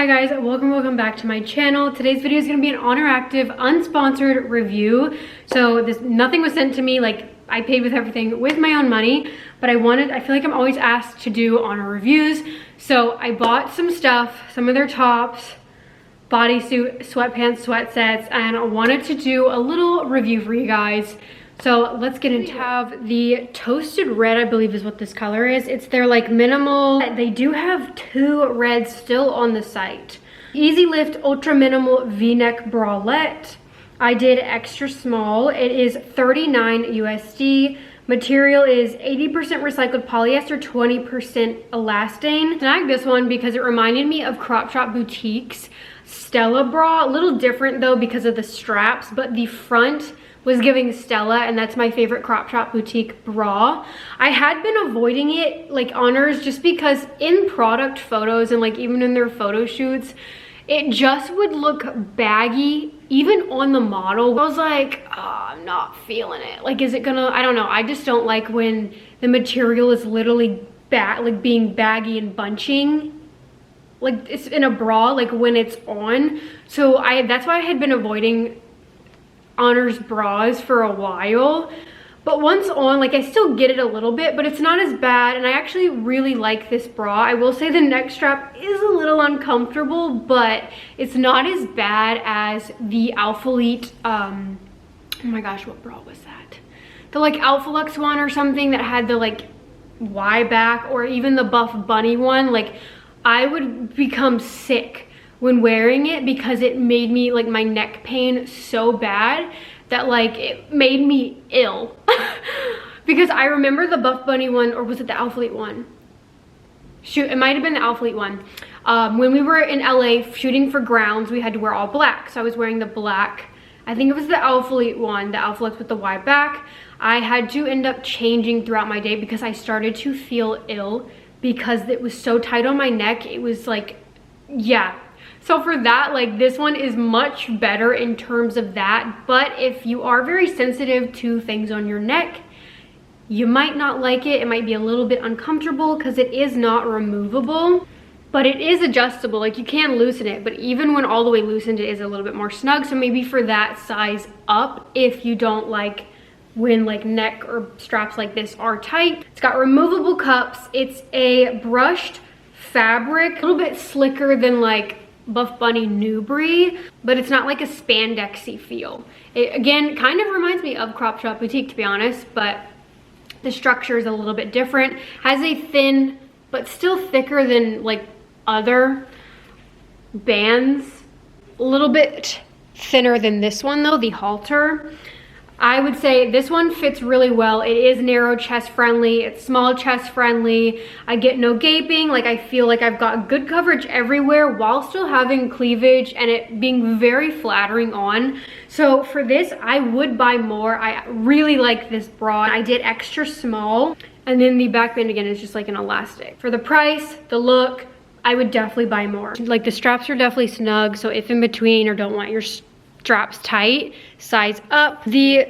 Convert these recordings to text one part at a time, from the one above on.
Hi guys, welcome back to my channel. Today's video is going to be an ONER Active unsponsored review. So nothing was sent to me, like I paid with everything with my own money, but I feel like I'm always asked to do ONER reviews. So I bought some stuff, some of their tops, bodysuit, sweatpants, sweat sets, and I wanted to do a little review for you guys. So let's get into it. Have the toasted red, I believe is what this color is. It's their like minimal. They do have two reds still on the site. Easy Lift Ultra Minimal V-neck bralette. I did extra small. It is $39 USD. Material is 80% recycled polyester, 20% elastane. I snagged this one because it reminded me of Crop Shop Boutique's Stella bra. A little different though because of the straps, but the front was giving Stella, and that's my favorite Crop Shop Boutique bra. I had been avoiding it, like ONERs, just because in product photos and like even in their photo shoots, it just would look baggy, even on the model. I was like, oh, I'm not feeling it. Like, is it gonna, I don't know. I just don't like when the material is literally like being baggy and bunching. Like it's in a bra, like when it's on. So that's why I had been avoiding ONER's bras for a while, but once on, like I still get it a little bit, but it's not as bad, and I actually really like this bra. I will say the neck strap is a little uncomfortable, but it's not as bad as the ALPHALETE, oh my gosh, what bra was that? The like ALPHALETE one or something that had the like Y back, or even the Buff Bunny one. Like I would become sick when wearing it because it made me like my neck pain so bad that like it made me ill. Because I remember the Buff Bunny one, or was it the ALPHALETE one? Shoot, it might have been the ALPHALETE one. When we were in LA shooting for Grounds, we had to wear all black. So I was wearing the black, I think it was the ALPHALETE one, the ALPHALETE with the Y back. I had to end up changing throughout my day because I started to feel ill because it was so tight on my neck. It was like, yeah. So for that, like this one is much better in terms of that. But if you are very sensitive to things on your neck, you might not like it. It might be a little bit uncomfortable because it is not removable, but it is adjustable. Like you can loosen it, but even when all the way loosened, it is a little bit more snug. So maybe for that size up, if you don't like when like neck or straps like this are tight. It's got removable cups. It's a brushed fabric, a little bit slicker than like Buff Bunny Newbury, but it's not like a spandexy feel. It again kind of reminds me of Crop Shop Boutique, to be honest, but the structure is a little bit different. Has a thin but still thicker than like other bands. A little bit thinner than this one though, the Halter. I would say this one fits really well. It is narrow chest friendly, it's small chest friendly. I get no gaping, like I feel like I've got good coverage everywhere while still having cleavage and it being very flattering on. So for this, I would buy more. I really like this bra. I did extra small, and then the back band again is just like an elastic. For the price, the look, I would definitely buy more. Like the straps are definitely snug, so if in between or don't want your straps tight, size up. The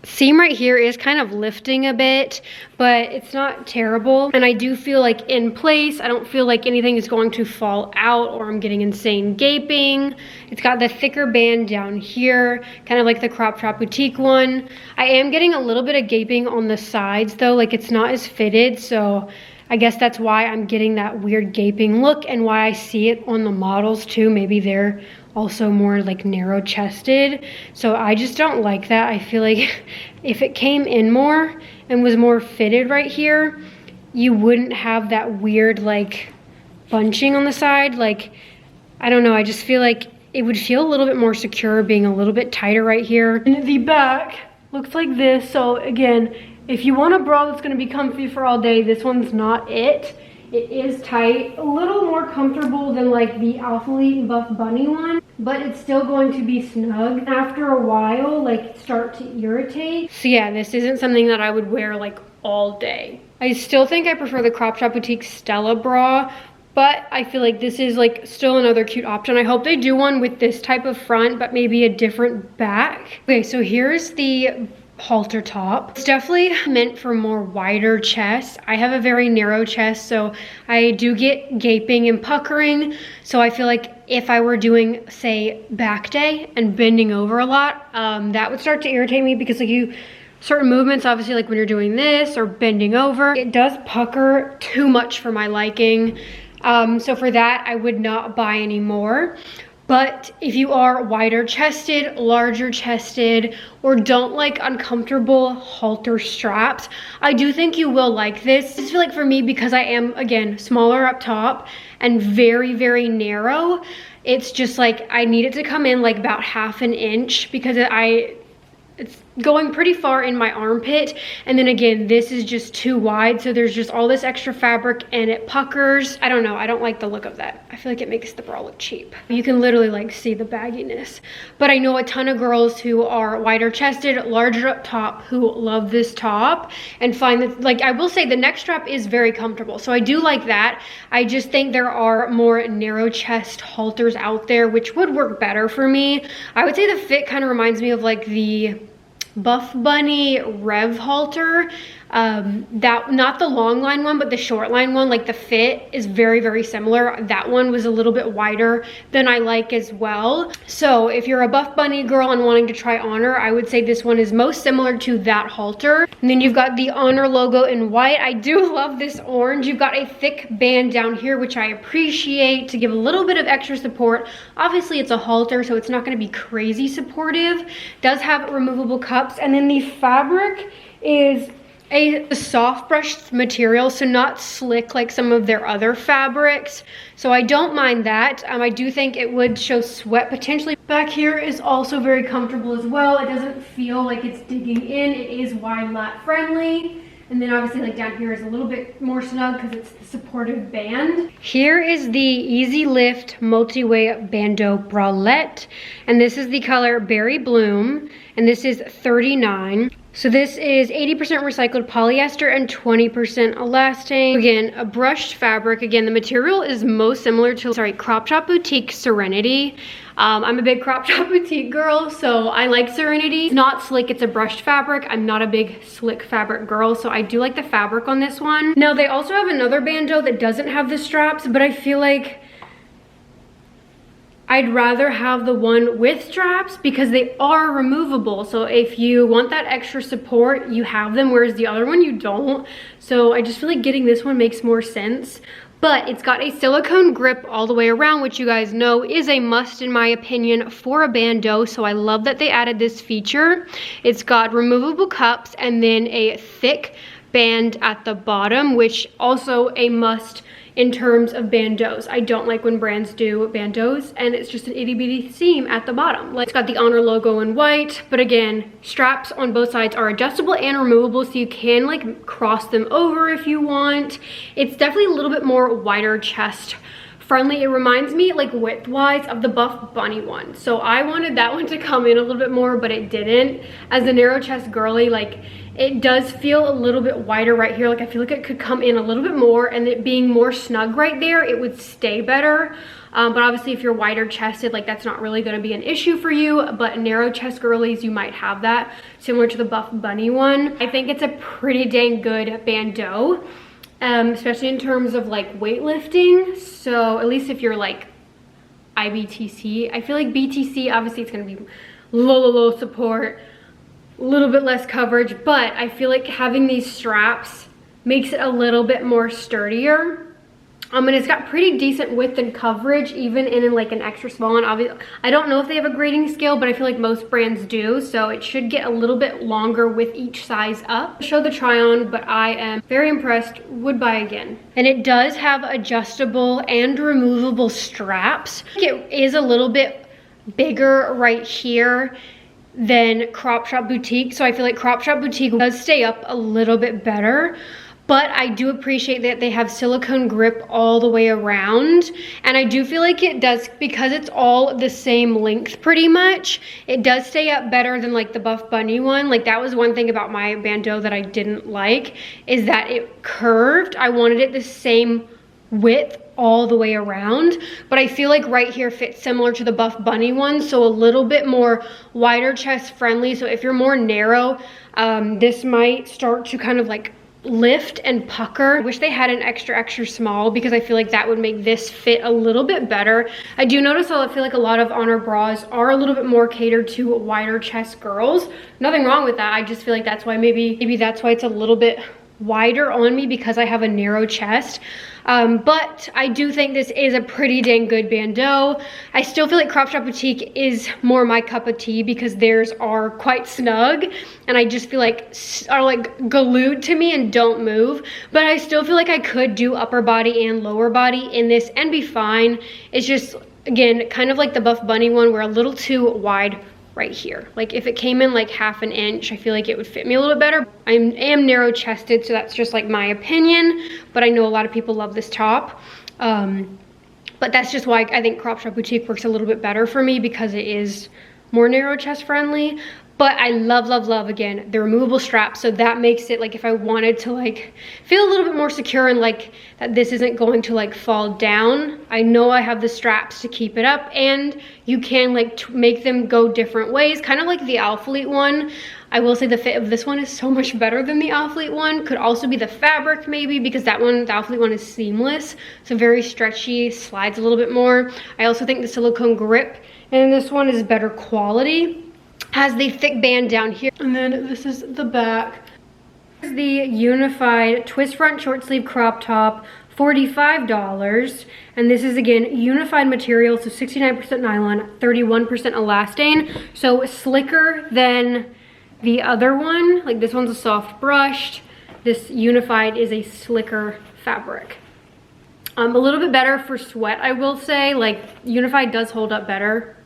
seam right here is kind of lifting a bit, but it's not terrible, and I do feel like in place. I don't feel like anything is going to fall out or I'm getting insane gaping. It's got the thicker band down here, kind of like the Crop Shop Boutique one. I am getting a little bit of gaping on the sides though, like it's not as fitted, so I guess that's why I'm getting that weird gaping look, and why I see it on the models too. Maybe they're also more like narrow chested, so I just don't like that. I feel like if it came in more and was more fitted right here, you wouldn't have that weird like bunching on the side. Like I don't know, I just feel like it would feel a little bit more secure being a little bit tighter right here. And the back looks like this. So again, if you want a bra that's going to be comfy for all day, this one's not it. It is tight, a little more comfortable than like the ALPHALETE Buff Bunny one, but it's still going to be snug. After a while, like start to irritate. So yeah, this isn't something that I would wear like all day. I still think I prefer the Crop Shop Boutique Stella bra, but I feel like this is like still another cute option. I hope they do one with this type of front, but maybe a different back. Okay, so here's the halter top. It's definitely meant for more wider chest. I have a very narrow chest, so I do get gaping and puckering. So I feel like if I were doing, say, back day and bending over a lot, that would start to irritate me, because like certain movements, obviously, like when you're doing this or bending over, it does pucker too much for my liking. So for that, I would not buy any more. But if you are wider chested, larger chested, or don't like uncomfortable halter straps, I do think you will like this. I just feel like for me, because I am, again, smaller up top and very, very narrow, it's just like I need it to come in like about ½ an inch, because it's going pretty far in my armpit. And then again, this is just too wide, so there's just all this extra fabric and it puckers. I don't know, I don't like the look of that. I feel like it makes the bra look cheap. You can literally like see the bagginess. But I know a ton of girls who are wider chested, larger up top, who love this top and find that, like, I will say the neck strap is very comfortable, so I do like that. I just think there are more narrow chest halters out there which would work better for me. I would say the fit kind of reminds me of like the Buff Bunny Rev halter, that, not the long line one, but the short line one. Like the fit is very, very similar. That one was a little bit wider than I like as well. So if you're a Buff Bunny girl and wanting to try Honor, I would say this one is most similar to that halter. And then you've got the Honor logo in white. I do love this orange. You've got a thick band down here, which I appreciate, to give a little bit of extra support. Obviously it's a halter, so it's not going to be crazy supportive. It does have removable cups, and then the fabric is a soft brushed material, so not slick like some of their other fabrics. So I don't mind that. I do think it would show sweat potentially. Back here is also very comfortable as well. It doesn't feel like it's digging in. It is wide lat friendly. And then obviously like down here is a little bit more snug because it's the supportive band. Here is the Easy Lift Multi-Way Bandeau bralette. And this is the color Berry Bloom. And this is $39. So this is 80% recycled polyester and 20% elastane. Again, a brushed fabric. Again, the material is most similar to, Crop Shop Boutique Serenity. I'm a big Crop Shop Boutique girl, so I like Serenity. It's not slick, it's a brushed fabric. I'm not a big slick fabric girl, so I do like the fabric on this one. Now, they also have another bandeau that doesn't have the straps, but I feel like I'd rather have the one with straps because they are removable. So if you want that extra support, you have them, whereas the other one you don't. So I just feel like getting this one makes more sense. But it's got a silicone grip all the way around, which you guys know is a must in my opinion for a bandeau. So I love that they added this feature. It's got removable cups and then a thick band at the bottom, which also a must in terms of bandeaus. I don't like when brands do bandeaus and it's just an itty bitty seam at the bottom. Like, it's got the Honor logo in white, but again, straps on both sides are adjustable and removable, so you can like cross them over if you want. It's definitely a little bit more wider chest friendly. It reminds me like width-wise of the Buff Bunny one. So I wanted that one to come in a little bit more, but it didn't. As a narrow chest girly, like, it does feel a little bit wider right here. Like, I feel like it could come in a little bit more, and it being more snug right there, it would stay better. But obviously if you're wider chested, like, that's not really gonna be an issue for you, but narrow chest girlies, you might have that, similar to the Buff Bunny one. I think it's a pretty dang good bandeau. Especially in terms of like weightlifting. So at least if you're like IBTC, I feel like BTC, obviously it's gonna be low support, a little bit less coverage, but I feel like having these straps makes it a little bit more sturdier. And it's got pretty decent width and coverage, even in like an extra small one. Obviously, I don't know if they have a grading scale, but I feel like most brands do. So it should get a little bit longer with each size up. I'll show the try on, but I am very impressed, would buy again. And it does have adjustable and removable straps. It is a little bit bigger right here than Crop Shop Boutique. So I feel like Crop Shop Boutique does stay up a little bit better. But I do appreciate that they have silicone grip all the way around. And I do feel like it does, because it's all the same length pretty much, it does stay up better than like the Buff Bunny one. Like, that was one thing about my bandeau that I didn't like, is that it curved. I wanted it the same width all the way around, but I feel like right here fits similar to the Buff Bunny one, so a little bit more wider chest friendly. So if you're more narrow, this might start to kind of like lift and pucker. I wish they had an extra small, because I feel like that would make this fit a little bit better. I do notice I feel like a lot of Honor bras are a little bit more catered to wider chest girls. Nothing wrong with that. I just feel like that's why maybe that's why it's a little bit wider on me, because I have a narrow chest. But I do think this is a pretty dang good bandeau. I still feel like crop top boutique is more my cup of tea, because theirs are quite snug and I just feel like are like glued to me and don't move. But I still feel like I could do upper body and lower body in this and be fine. It's just, again, kind of like the Buff Bunny one, we're a little too wide right here. Like if it came in like half an inch, I feel like it would fit me a little bit better. I am narrow chested, so that's just like my opinion, but I know a lot of people love this top. But that's just why I think crop top boutique works a little bit better for me, because it is more narrow chest friendly. But I love, again, the removable straps. So that makes it like, if I wanted to like feel a little bit more secure and like that this isn't going to like fall down, I know I have the straps to keep it up, and you can like make them go different ways, kind of like the ALPHALETE one. I will say the fit of this one is so much better than the ALPHALETE one. Could also be the fabric maybe, because that one, the ALPHALETE one, is seamless. So very stretchy, slides a little bit more. I also think the silicone grip in this one is better quality. Has the thick band down here, and then this is the back. This is the unified twist front short sleeve crop top, $45, and this is again unified material, so 69% nylon, 31% elastane, so slicker than the other one. Like this one's a soft brushed, this unified is a slicker fabric. A little bit better for sweat, I will say. Like unified does hold up better,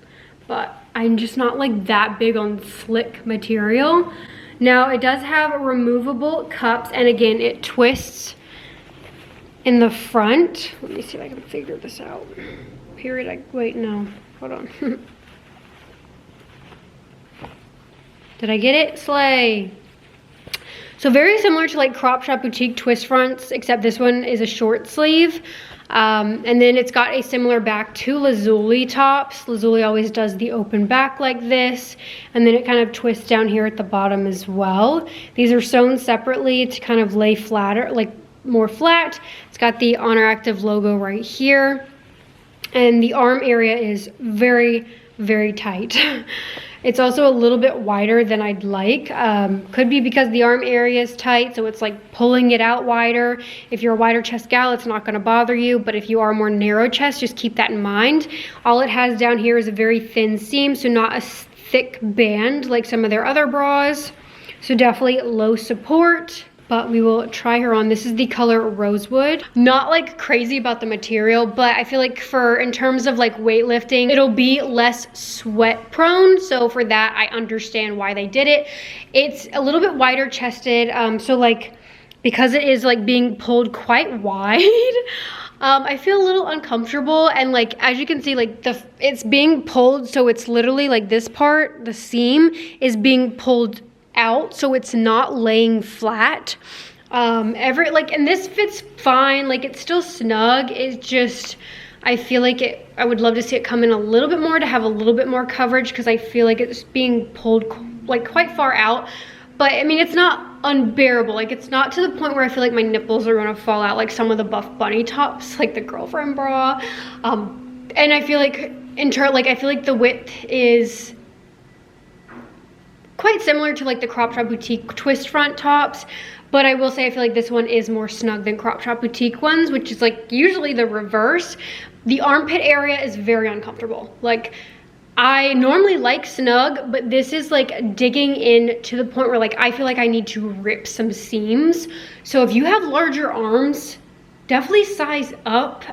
but I'm just not like that big on slick material. Now it does have removable cups, and again it twists in the front. Let me see if I can figure this out. Wait, no, hold on. Did I get it? Slay. So very similar to like crop top boutique twist fronts, except this one is a short sleeve. And then it's got a similar back to Lazuli tops. Lazuli always does the open back like this, and then it kind of twists down here at the bottom as well. These are sewn separately to kind of lay flatter, like more flat. It's got the Honor Active logo right here, and the arm area is very, very tight. It's also a little bit wider than I'd like. Could be because the arm area is tight, so it's like pulling it out wider. If you're a wider chest gal, it's not gonna bother you, but if you are more narrow chest, just keep that in mind. All it has down here is a very thin seam, so not a thick band like some of their other bras. So definitely low support. But we will try her on. This is the color Rosewood. Not like crazy about the material, but I feel like in terms of like weightlifting, it'll be less sweat prone. So for that, I understand why they did it. It's a little bit wider chested. So like, because it is like being pulled quite wide, I feel a little uncomfortable. And like, as you can see, like it's being pulled. So it's literally like this part, the seam is being pulled out, so it's not laying flat. And this fits fine, like it's still snug. It's just, I feel like I would love to see it come in a little bit more to have a little bit more coverage, because I feel like it's being pulled like quite far out. But I mean, it's not unbearable. Like it's not to the point where I feel like my nipples are gonna fall out like some of the Buff Bunny tops, like the girlfriend bra. And I feel like I feel like the width is quite similar to like the crop top boutique twist front tops, but I will say I feel like this one is more snug than crop top boutique ones, which is like usually the reverse. The armpit area is very uncomfortable. Like I normally like snug, but this is like digging in to the point where like I feel like I need to rip some seams. So if you have larger arms, definitely size up.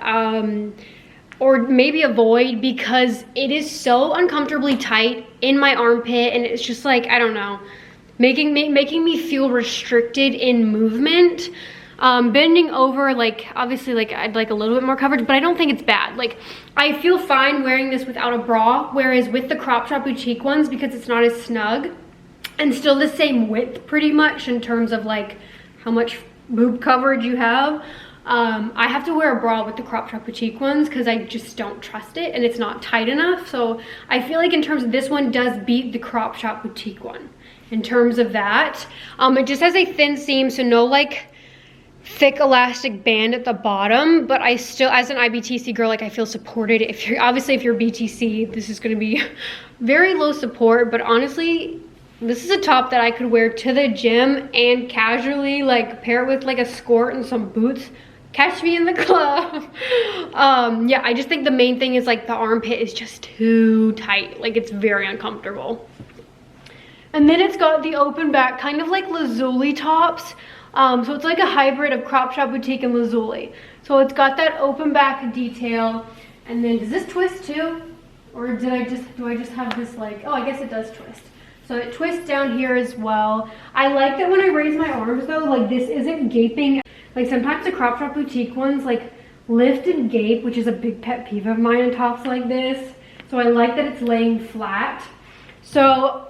Or maybe avoid, because it is so uncomfortably tight in my armpit, and it's just like, I don't know, making me feel restricted in movement. Bending over, like obviously like I'd like a little bit more coverage, but I don't think it's bad. Like I feel fine wearing this without a bra, whereas with the crop top boutique ones, because it's not as snug and still the same width pretty much in terms of like how much boob coverage you have, I have to wear a bra with the crop top boutique ones because I just don't trust it and it's not tight enough. So I feel like in terms of this one does beat the crop top boutique one in terms of that. It just has a thin seam, so no like thick elastic band at the bottom, but I still, as an IBTC girl, like I feel supported. If you're BTC, this is going to be very low support, but honestly, this is a top that I could wear to the gym and casually like pair it with like a skirt and some boots. Catch me in the club. Yeah, I just think the main thing is like the armpit is just too tight. Like it's very uncomfortable. And then it's got the open back, kind of like lazuli tops. So it's like a hybrid of crop top boutique and lazuli. So it's got that open back detail. And then does this twist too? Or do I just have this like, oh, I guess it does twist. So it twists down here as well. I like that when I raise my arms though, like this isn't gaping. Like sometimes the crop top boutique ones like lift and gape, which is a big pet peeve of mine in tops like this. So I like that it's laying flat. So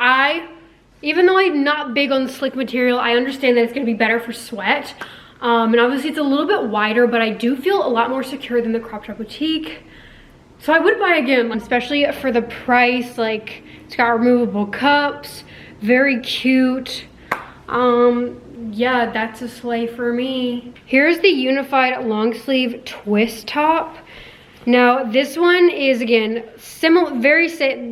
even though I'm not big on slick material, I understand that it's gonna be better for sweat. And obviously it's a little bit wider, but I do feel a lot more secure than the crop top boutique. So I would buy again, especially for the price. Like it's got removable cups, very cute. Yeah, that's a slay for me. Here's the unified long sleeve twist top. Now this one is again similar,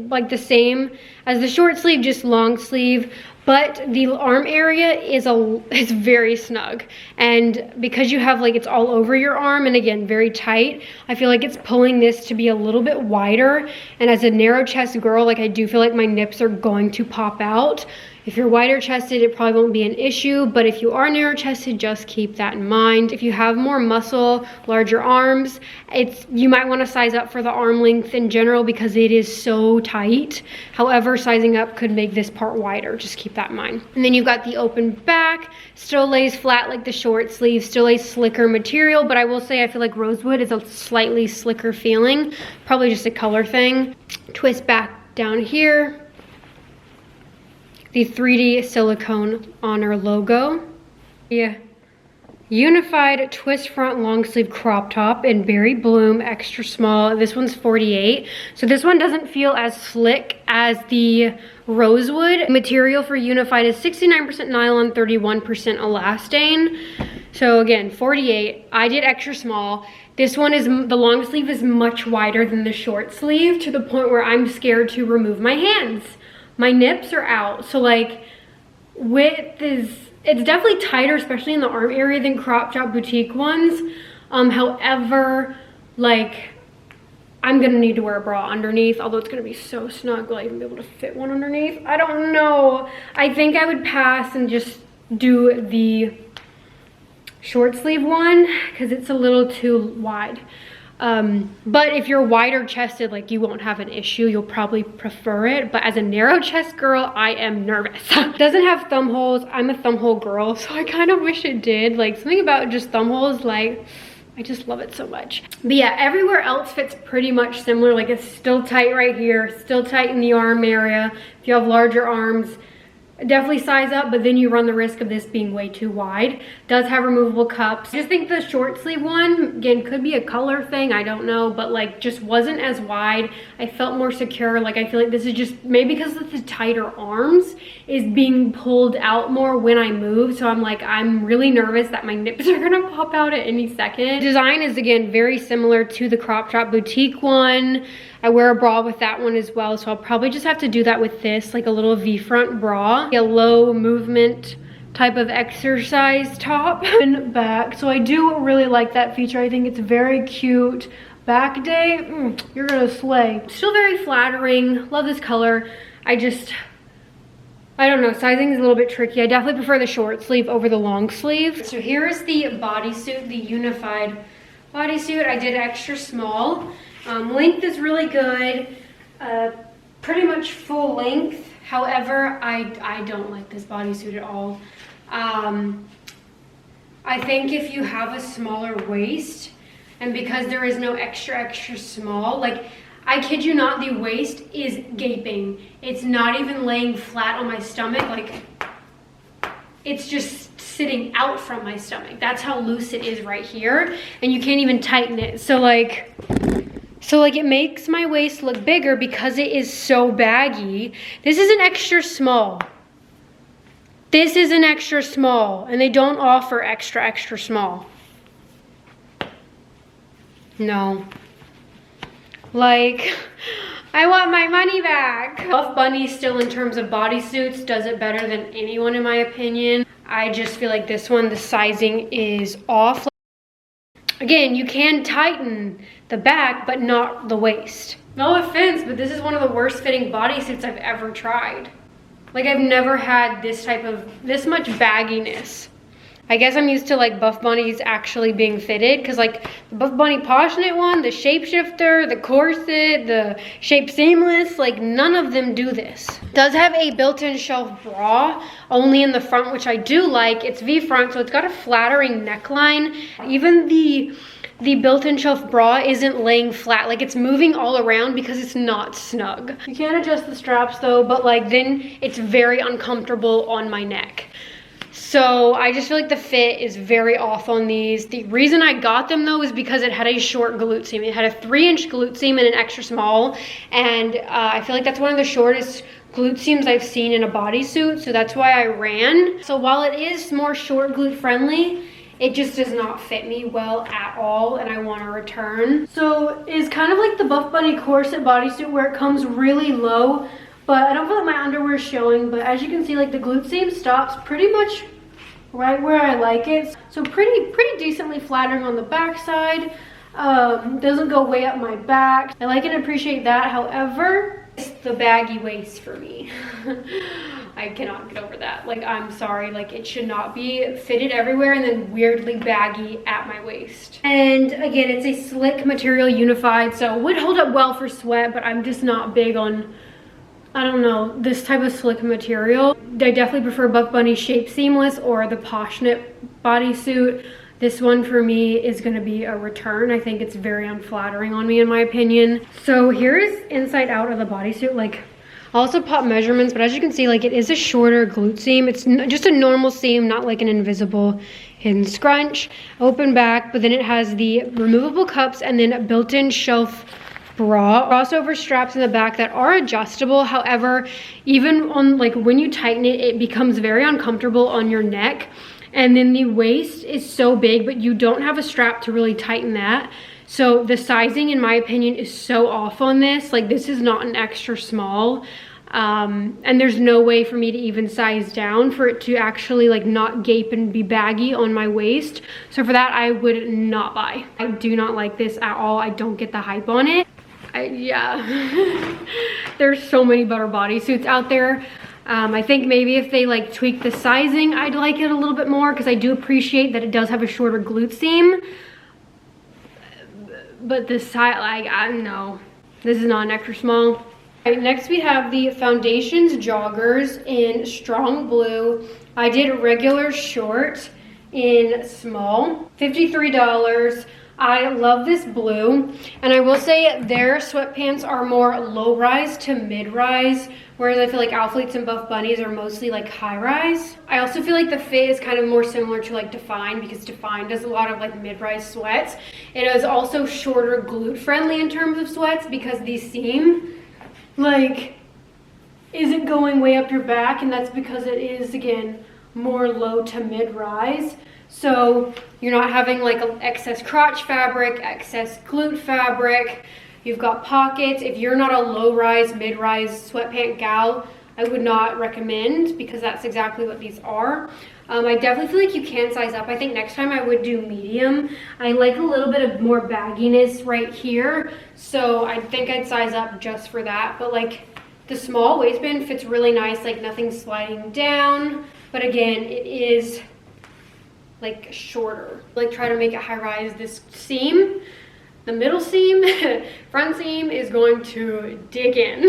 like the same as the short sleeve, just long sleeve, but the arm area is very snug. And because you have like, it's all over your arm and again, very tight, I feel like it's pulling this to be a little bit wider. And as a narrow chest girl, like I do feel like my nips are going to pop out. If you're wider chested, it probably won't be an issue, but if you are narrow chested, just keep that in mind. If you have more muscle, larger arms, you might want to size up for the arm length in general because it is so tight. However, sizing up could make this part wider. Just keep that in mind. And then you've got the open back, still lays flat like the short sleeve, still a slicker material, but I will say I feel like rosewood is a slightly slicker feeling, probably just a color thing. Twist back down here. The 3D silicone ONER logo. Yeah. Unified twist front long sleeve crop top in berry bloom, extra small. This one's 48. So this one doesn't feel as slick as the rosewood. Material for unified is 69% nylon, 31% elastane. So again, 48. I did extra small. This one is, the long sleeve is much wider than the short sleeve to the point where I'm scared to remove my hands. My nips are out, so like width is, it's definitely tighter, especially in the arm area, than crop top boutique ones. However, like I'm gonna need to wear a bra underneath, although it's gonna be so snug, will I even be able to fit one underneath? I don't know. I think I would pass and just do the short sleeve one because it's a little too wide. But if you're wider chested, like you won't have an issue, you'll probably prefer it. But as a narrow chest girl, I am nervous. It doesn't have thumb holes. I'm a thumb hole girl, so I kind of wish it did. Like something about just thumb holes, like I just love it so much. But yeah, everywhere else fits pretty much similar. Like it's still tight right here, still tight in the arm area. If you have larger arms, definitely size up, but then you run the risk of this being way too wide. Does have removable cups. I just think the short sleeve one, again, could be a color thing, I don't know, but like just wasn't as wide. I felt more secure. Like I feel like this is just, maybe because of the tighter arms, is being pulled out more when I move. So I'm like, I'm really nervous that my nips are gonna pop out at any second. Design is again very similar to the crop top boutique one. I wear a bra with that one as well, so I'll probably just have to do that with this, like a little V-front bra. A low movement type of exercise top. And back, so I do really like that feature. I think it's very cute. Back day, you're gonna slay. Still very flattering, love this color. I don't know, sizing is a little bit tricky. I definitely prefer the short sleeve over the long sleeve. So here is the bodysuit, the unified bodysuit. I did extra small. Length is really good, pretty much full length. However, I don't like this bodysuit at all. I think if you have a smaller waist, and because there is no extra small, like I kid you not, the waist is gaping. It's not even laying flat on my stomach, like it's just sitting out from my stomach. That's how loose it is right here, and you can't even tighten it. So like it makes my waist look bigger because it is so baggy. This is an extra small. This is an extra small, and they don't offer extra small. No. Like, I want my money back. Buff Bunny still, in terms of bodysuits, does it better than anyone in my opinion. I just feel like this one, the sizing is off. Again, you can tighten the back, but not the waist. No offense, but this is one of the worst fitting bodysuits I've ever tried. Like, I've never had this much bagginess. I guess I'm used to like Buff Bunnies actually being fitted, because like the Buff Bunny Passionate one, the Shapeshifter, the Corset, the Shape Seamless, like none of them do this. It does have a built-in shelf bra, only in the front, which I do like. It's V-front, so it's got a flattering neckline. Even the built-in shelf bra isn't laying flat, like it's moving all around because it's not snug. You can't adjust the straps though, but like then it's very uncomfortable on my neck. So I just feel like the fit is very off on these. The reason I got them though is because it had a short glute seam. It had a 3-inch glute seam and an extra small, and I feel like that's one of the shortest glute seams I've seen in a bodysuit, so that's why I ran. So while it is more short glute friendly, it just does not fit me well at all, and I want to return. So it's kind of like the Buff Bunny corset bodysuit where it comes really low, but I don't feel like my underwear is showing, but as you can see, like the glute seam stops pretty much right where I like it. So pretty decently flattering on the back side. Doesn't go way up my back. I like and appreciate that. However, it's the baggy waist for me. I cannot get over that. Like, I'm sorry, like it should not be fitted everywhere and then weirdly baggy at my waist. And again, it's a slick material, unified, so it would hold up well for sweat, but I'm just not big on, I don't know, this type of slick material. I definitely prefer Buff Bunny Shape Seamless or the Passionate bodysuit. This one for me is gonna be a return. I think it's very unflattering on me in my opinion. So here's inside out of the bodysuit. Like, I also pop measurements, but as you can see, like it is a shorter glute seam. It's just a normal seam, not like an invisible hidden scrunch. Open back, but then it has the removable cups and then a built-in shelf bra. Crossover straps in the back that are adjustable. However, even on like when you tighten it, it becomes very uncomfortable on your neck. And then the waist is so big, but you don't have a strap to really tighten that. So the sizing, in my opinion, is so off on this. Like, this is not an extra small. And there's no way for me to even size down for it to actually like not gape and be baggy on my waist. So for that, I would not buy. I do not like this at all. I don't get the hype on it. Yeah. There's so many better bodysuits out there. I think maybe if they like tweak the sizing, I'd like it a little bit more, because I do appreciate that it does have a shorter glute seam. But this side, like, I don't know. This is not an extra small. All right, next we have the Foundations Joggers in strong blue. I did regular short in small, $53. I love this blue, and I will say their sweatpants are more low-rise to mid-rise, whereas I feel like ALPHALETES and Buff Bunnies are mostly like high-rise. I also feel like the fit is kind of more similar to like Define, because Define does a lot of like mid-rise sweats. It is also shorter glute-friendly in terms of sweats, because the seam like isn't going way up your back, and that's because it is, again, more low to mid-rise. So you're not having like excess crotch fabric, excess glute fabric. You've got pockets. If you're not a low-rise, mid-rise sweatpant gal, I would not recommend, because that's exactly what these are. I definitely feel like you can size up. I think next time I would do medium. I like a little bit of more bagginess right here, so I think I'd size up just for that. But like the small waistband fits really nice, like nothing's sliding down. But again, it is like shorter. Like, try to make it high rise. This seam, the middle seam, front seam is going to dig in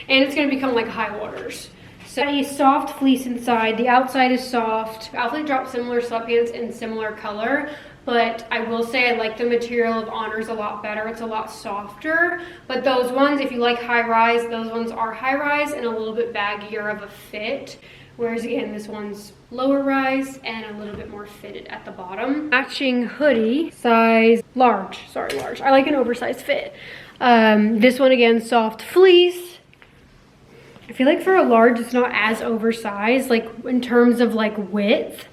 and it's going to become like high waters. So a soft fleece inside, the outside is soft. ALPHALETE dropped similar sweatpants in similar color, but I will say I like the material of ONER's a lot better. It's a lot softer, but those ones, if you like high rise, those ones are high rise and a little bit baggier of a fit. Whereas again, this one's lower rise and a little bit more fitted at the bottom. Matching hoodie, size large, sorry, large. I like an oversized fit. This one again, soft fleece. I feel like for a large, it's not as oversized, like in terms of like width,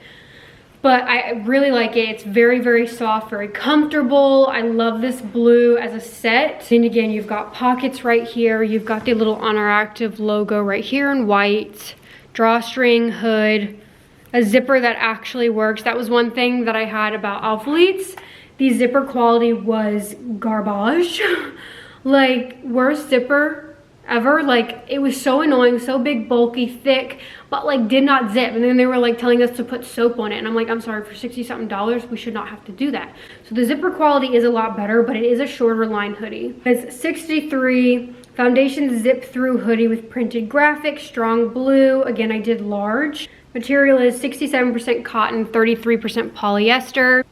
but I really like it. It's very, very soft, very comfortable. I love this blue as a set. And again, you've got pockets right here. You've got the little Honor Active logo right here in white, drawstring, hood, a zipper that actually works. That was one thing that I had about ALPHALETE's. The zipper quality was garbage. Like, worst zipper ever. Like, it was so annoying, so big, bulky, thick, but like did not zip. And then they were like telling us to put soap on it, and I'm like, I'm sorry, for $60-something we should not have to do that. So the zipper quality is a lot better, but it is a shorter line hoodie. It's 63 foundation zip through hoodie with printed graphics, strong blue. Again, I did large. Material is 67% cotton, 33% polyester.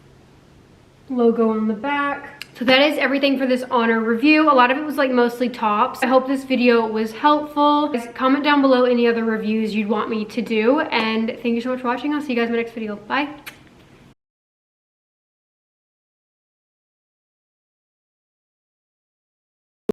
Logo on the back. So that is everything for this Honor review. A lot of it was like mostly tops. I hope this video was helpful. Comment down below any other reviews you'd want me to do. And thank you so much for watching. I'll see you guys in my next video. Bye.